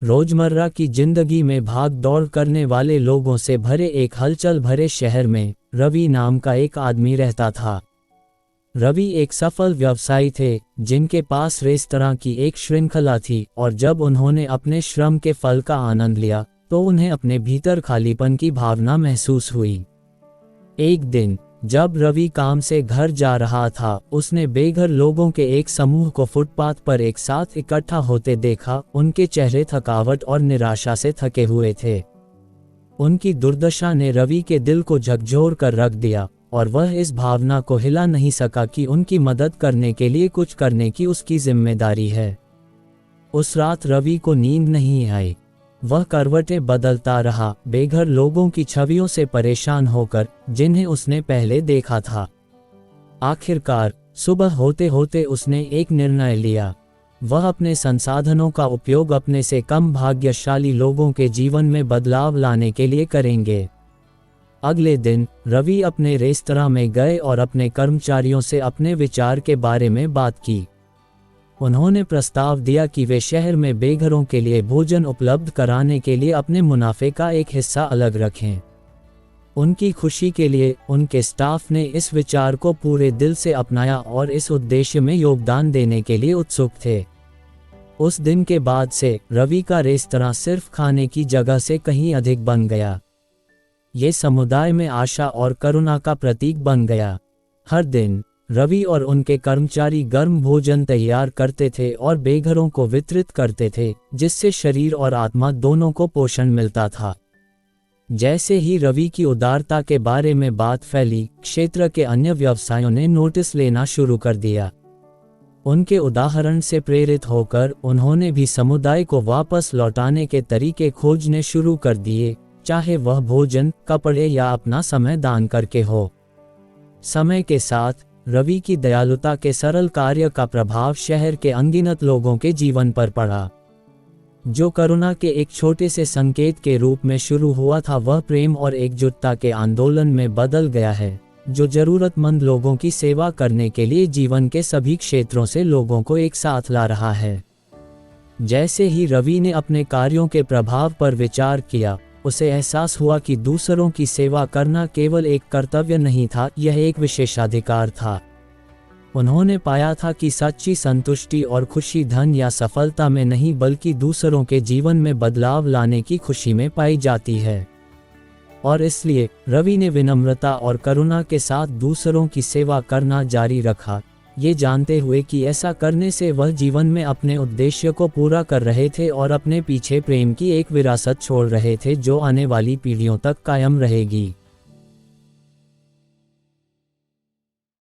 रोजमर्रा की जिंदगी में भाग दौड़ करने वाले लोगों से भरे एक हलचल भरे शहर में रवि नाम का एक आदमी रहता था। रवि एक सफल व्यवसायी थे जिनके पास रेस्तरां की एक श्रृंखला थी, और जब उन्होंने अपने श्रम के फल का आनंद लिया तो उन्हें अपने भीतर खालीपन की भावना महसूस हुई। एक दिन जब रवि काम से घर जा रहा था, उसने बेघर लोगों के एक समूह को फुटपाथ पर एक साथ इकट्ठा होते देखा। उनके चेहरे थकावट और निराशा से थके हुए थे। उनकी दुर्दशा ने रवि के दिल को झकझोर कर रख दिया, और वह इस भावना को हिला नहीं सका कि उनकी मदद करने के लिए कुछ करने की उसकी जिम्मेदारी है। उस रात रवि को नींद नहीं आई। वह करवटें बदलता रहा, बेघर लोगों की छवियों से परेशान होकर जिन्हें उसने पहले देखा था। आखिरकार सुबह होते होते उसने एक निर्णय लिया। वह अपने संसाधनों का उपयोग अपने से कम भाग्यशाली लोगों के जीवन में बदलाव लाने के लिए करेंगे। अगले दिन रवि अपने रेस्तरां में गए और अपने कर्मचारियों से अपने विचार के बारे में बात की। उन्होंने प्रस्ताव दिया कि वे शहर में बेघरों के लिए भोजन उपलब्ध कराने के लिए अपने मुनाफे का एक हिस्सा अलग रखें। उनकी खुशी के लिए उनके स्टाफ ने इस विचार को पूरे दिल से अपनाया और इस उद्देश्य में योगदान देने के लिए उत्सुक थे। उस दिन के बाद से रवि का रेस्तरां सिर्फ खाने की जगह से कहीं अधिक बन गया। ये समुदाय में आशा और करुणा का प्रतीक बन गया। हर दिन रवि और उनके कर्मचारी गर्म भोजन तैयार करते थे और बेघरों को वितरित करते थे, जिससे शरीर और आत्मा दोनों को पोषण मिलता था। जैसे ही रवि की उदारता के बारे में बात फैली, क्षेत्र के अन्य व्यवसायों ने नोटिस लेना शुरू कर दिया। उनके उदाहरण से प्रेरित होकर उन्होंने भी समुदाय को वापस लौटाने के तरीके खोजने शुरू कर दिए, चाहे वह भोजन, कपड़े या अपना समय दान करके हो। समय के साथ रवि की दयालुता के सरल कार्य का प्रभाव शहर के अनगिनत लोगों के जीवन पर पड़ा। जो करुणा के एक छोटे से संकेत के रूप में शुरू हुआ था, वह प्रेम और एकजुटता के आंदोलन में बदल गया है, जो जरूरतमंद लोगों की सेवा करने के लिए जीवन के सभी क्षेत्रों से लोगों को एक साथ ला रहा है। जैसे ही रवि ने अपने कार्यों के प्रभाव पर विचार किया, उसे एहसास हुआ कि दूसरों की सेवा करना केवल एक कर्तव्य नहीं था, यह एक विशेषाधिकार था। उन्होंने पाया था कि सच्ची संतुष्टि और खुशी धन या सफलता में नहीं, बल्कि दूसरों के जीवन में बदलाव लाने की खुशी में पाई जाती है। और इसलिए रवि ने विनम्रता और करुणा के साथ दूसरों की सेवा करना जारी रखा, ये जानते हुए कि ऐसा करने से वह जीवन में अपने उद्देश्य को पूरा कर रहे थे और अपने पीछे प्रेम की एक विरासत छोड़ रहे थे जो आने वाली पीढ़ियों तक कायम रहेगी।